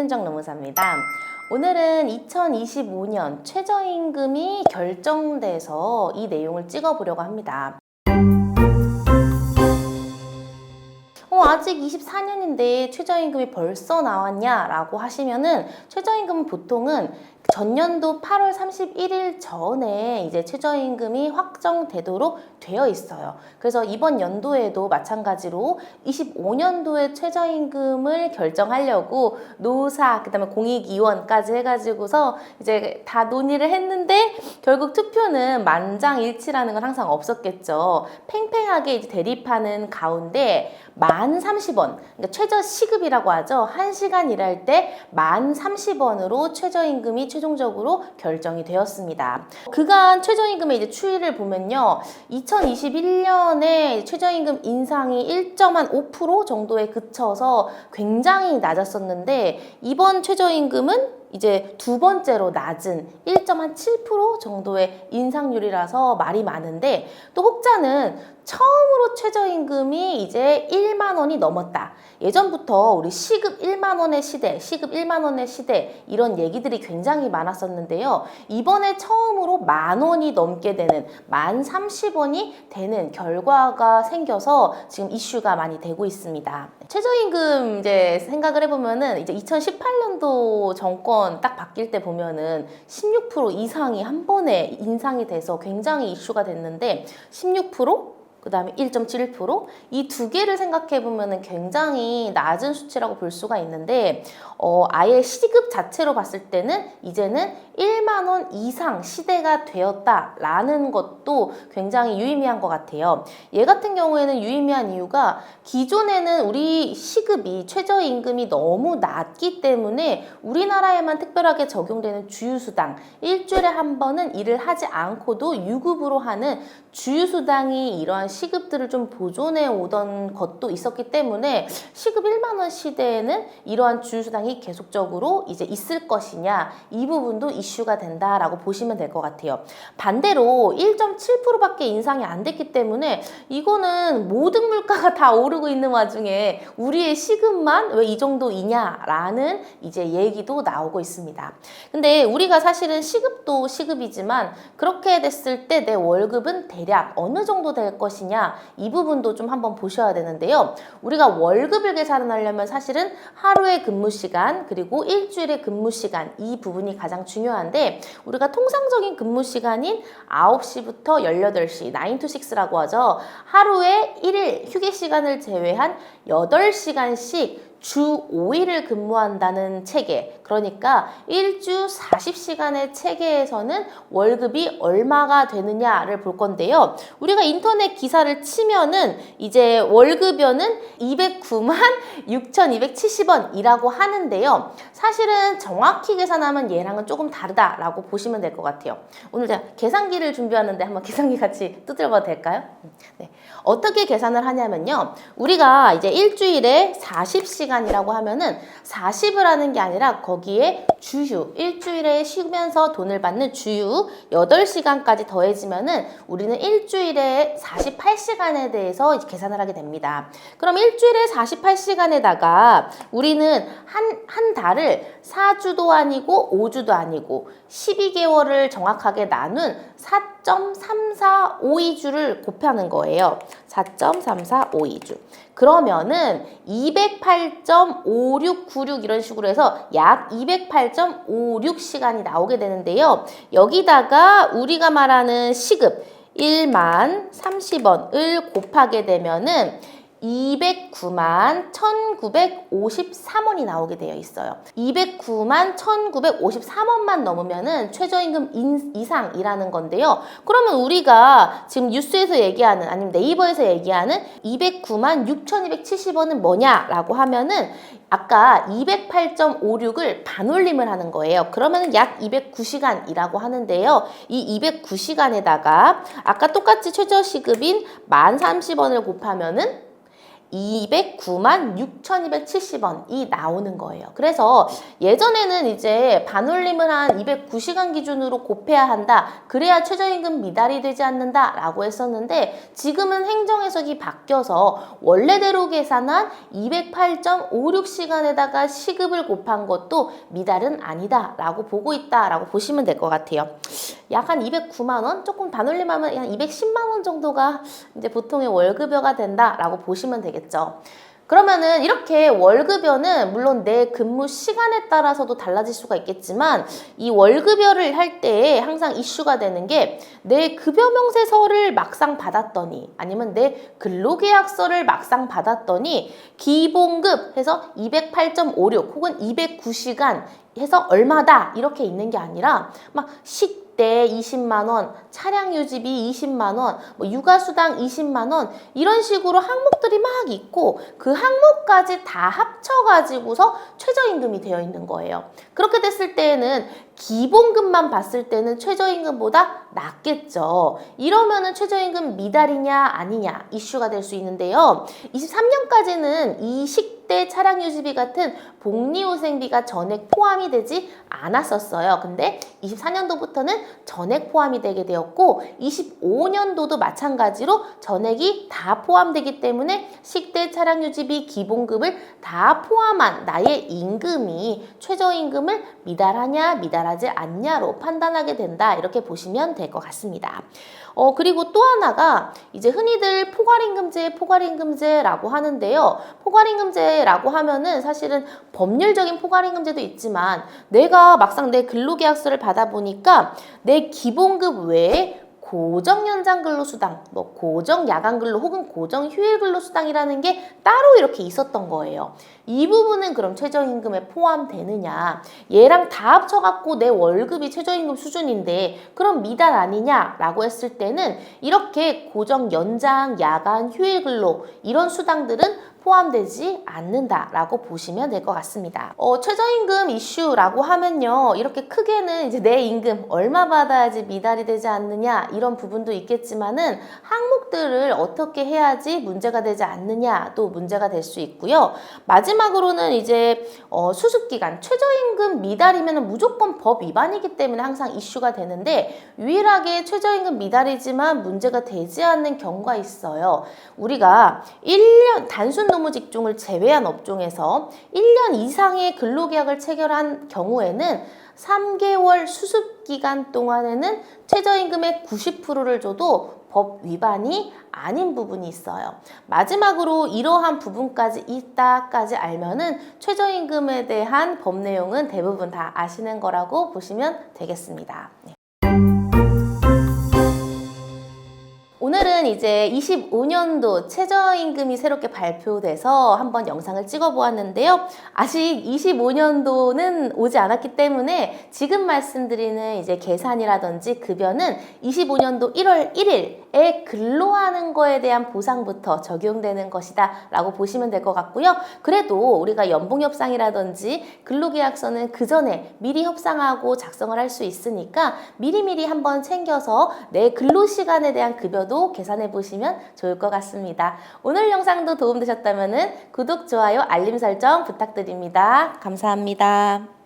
김윤정 노무사입니다. 오늘은 2025년 최저임금이 결정돼서 이 내용을 찍어보려고 합니다. 아직 24년인데 최저임금이 벌써 나왔냐라고 하시면은 최저임금은 보통은 전년도 8월 31일 전에 이제 최저임금이 확정되도록 되어 있어요. 그래서 이번 연도에도 마찬가지로 25년도에 최저임금을 결정하려고 노사, 그다음에 공익위원까지 해가지고서 이제 다 논의를 했는데 결국 투표는 만장일치라는 건 항상 없었겠죠. 팽팽하게 이제 대립하는 가운데 1030원, 그러니까 최저시급이라고 하죠. 1시간 일할 때 1030원으로 최저임금이 최종적으로 결정이 되었습니다. 그간 최저임금의 이제 추이를 보면요. 2021년에 최저임금 인상이 1.5% 정도에 그쳐서 굉장히 낮았었는데 이번 최저임금은 이제 두 번째로 낮은 1.7% 정도의 인상률이라서 말이 많은데 또 혹자는 처음으로 최저임금이 이제 1만 원이 넘었다. 예전부터 우리 시급 1만 원의 시대, 시급 1만 원의 시대 이런 얘기들이 굉장히 많았었는데요. 이번에 처음으로 10,000원이 넘게 되는 1030원이 되는 결과가 생겨서 지금 이슈가 많이 되고 있습니다. 최저임금 이제 생각을 해보면은 이제 2018년도 정권 딱 바뀔 때 보면은 16% 이상이 한 번에 인상이 돼서 굉장히 이슈가 됐는데 16%? 그 다음에 1.7% 이 두 개를 생각해 보면 굉장히 낮은 수치라고 볼 수가 있는데 아예 시급 자체로 봤을 때는 이제는 1만 원 이상 시대가 되었다라는 것도 굉장히 유의미한 것 같아요. 얘 같은 경우에는 유의미한 이유가 기존에는 우리 시급이 최저임금이 너무 낮기 때문에 우리나라에만 특별하게 적용되는 주휴수당 일주일에 한 번은 일을 하지 않고도 유급으로 하는 주휴수당이 이러한 시급들을 좀 보존해 오던 것도 있었기 때문에 시급 1만 원 시대에는 이러한 주휴수당이 계속적으로 이제 있을 것이냐 이 부분도 이슈가 된다라고 보시면 될 것 같아요. 반대로 1.7%밖에 인상이 안 됐기 때문에 이거는 모든 물가가 다 오르고 있는 와중에 우리의 시급만 왜 이 정도이냐라는 이제 얘기도 나오고 있습니다. 근데 우리가 사실은 시급도 시급이지만 그렇게 됐을 때 내 월급은 대략 어느 정도 될 것이냐 이 부분도 좀 한번 보셔야 되는데요. 우리가 월급을 계산하려면 사실은 하루의 근무 시간 그리고 일주일의 근무 시간 이 부분이 가장 중요한데 우리가 통상적인 근무 시간인 9시부터 18시 9 to 6라고 하죠. 하루에 1일 휴게 시간을 제외한 8시간씩 주 5일을 근무한다는 체계, 그러니까 일주 40시간의 체계에서는 월급이 얼마가 되느냐를 볼 건데요. 우리가 인터넷 기사를 치면은 이제 월급여는 209만 6,270원이라고 하는데요. 사실은 정확히 계산하면 얘랑은 조금 다르다라고 보시면 될 것 같아요. 오늘 제가 계산기를 준비하는데 한번 계산기 같이 두드려봐도 될까요? 네. 어떻게 계산을 하냐면요. 우리가 이제 일주일에 40시간이라고 하면은 40을 하는 게 아니라 거기에 주휴, 일주일에 쉬면서 돈을 받는 주휴 8시간까지 더해지면은 우리는 일주일에 48시간에 대해서 이제 계산을 하게 됩니다. 그럼 일주일에 48시간에다가 우리는 한 달을 4주도 아니고 5주도 아니고 12개월을 정확하게 나눈 4.3452주를 곱하는 거예요. 4.3452주. 그러면은 208.5696 이런 식으로 해서 약 208.56시간이 나오게 되는데요. 여기다가 우리가 말하는 시급 1만 30원을 곱하게 되면은 209만 1953원이 나오게 되어 있어요. 209만 1953원만 넘으면은 최저임금 이상이라는 건데요. 그러면 우리가 지금 뉴스에서 얘기하는 아니면 네이버에서 얘기하는 209만 6,270원은 뭐냐라고 하면은 아까 208.56을 반올림을 하는 거예요. 그러면 약 209시간이라고 하는데요. 이 209시간에다가 아까 똑같이 최저시급인 1030원을 곱하면은 209만 6,270원이 나오는 거예요. 그래서 예전에는 이제 반올림을 한 209시간 기준으로 곱해야 한다. 그래야 최저임금 미달이 되지 않는다 라고 했었는데 지금은 행정해석이 바뀌어서 원래대로 계산한 208.56시간에다가 시급을 곱한 것도 미달은 아니다 라고 보고 있다 라고 보시면 될 것 같아요. 약 한 209만 원? 조금 반올림하면 한 210만 원 정도가 이제 보통의 월급여가 된다 라고 보시면 되겠죠. 그러면은 이렇게 월급여는 물론 내 근무 시간에 따라서도 달라질 수가 있겠지만 이 월급여를 할 때 항상 이슈가 되는 게 내 급여 명세서를 막상 받았더니 아니면 내 근로계약서를 막상 받았더니 기본급 해서 208.56 혹은 209시간 해서 얼마다 이렇게 있는 게 아니라 막 식대 20만 원, 차량 유지비 20만 원, 뭐 육아수당 20만 원 이런 식으로 항목들이 막 있고 그 항목까지 다 합쳐가지고서 최저임금이 되어 있는 거예요. 그렇게 됐을 때에는 기본급만 봤을 때는 최저임금보다 낮겠죠. 이러면은 최저임금 미달이냐 아니냐 이슈가 될 수 있는데요. 23년까지는 이 식대 차량 유지비 같은 복리후생비가 전액 포함이 되지 않았었어요. 근데 24년도부터는 전액 포함이 되게 되었고 25년도도 마찬가지로 전액이 다 포함되기 때문에 식대 차량 유지비 기본급을 다 포함한 나의 임금이 최저임금을 미달하냐 미달하지 않냐로 판단하게 된다 이렇게 보시면 될 것 같습니다. 그리고 또 하나가 이제 흔히들 포괄임금제라고 하는데요. 포괄임금제라고 하면은 사실은 법률적인 포괄임금제도 있지만 내가 막상 내 근로계약서를 받아보니까 내 기본급 외에 고정연장근로수당, 뭐 고정야간근로 혹은 고정휴일근로수당이라는 게 따로 이렇게 있었던 거예요. 이 부분은 그럼 최저임금에 포함되느냐? 얘랑 다 합쳐갖고 내 월급이 최저임금 수준인데 그럼 미달 아니냐라고 했을 때는 이렇게 고정연장, 야간, 휴일근로 이런 수당들은 포함되지 않는다라고 보시면 될 것 같습니다. 최저임금 이슈라고 하면요. 이렇게 크게는 이제 내 임금 얼마 받아야지 미달이 되지 않느냐 이런 부분도 있겠지만은 항목들을 어떻게 해야지 문제가 되지 않느냐도 문제가 될 수 있고요. 마지막으로는 이제 수습기간 최저임금 미달이면 무조건 법 위반이기 때문에 항상 이슈가 되는데 유일하게 최저임금 미달이지만 문제가 되지 않는 경우가 있어요. 우리가 1년 단순 노무 직종을 제외한 업종에서 1년 이상의 근로계약을 체결한 경우에는 3개월 수습기간 동안에는 최저임금의 90%를 줘도 법 위반이 아닌 부분이 있어요. 마지막으로 이러한 부분까지 있다까지 알면은 최저임금에 대한 법 내용은 대부분 다 아시는 거라고 보시면 되겠습니다. 네. 오늘은 이제 25년도 최저임금이 새롭게 발표돼서 한번 영상을 찍어 보았는데요. 아직 25년도는 오지 않았기 때문에 지금 말씀드리는 이제 계산이라든지 급여는 25년도 1월 1일에 근로하는 거에 대한 보상부터 적용되는 것이다 라고 보시면 될 것 같고요. 그래도 우리가 연봉협상이라든지 근로계약서는 그 전에 미리 협상하고 작성을 할 수 있으니까 미리미리 한번 챙겨서 내 근로시간에 대한 급여도 계산해 보시면 좋을 것 같습니다. 오늘 영상도 도움되셨다면 구독, 좋아요, 알림 설정 부탁드립니다. 감사합니다.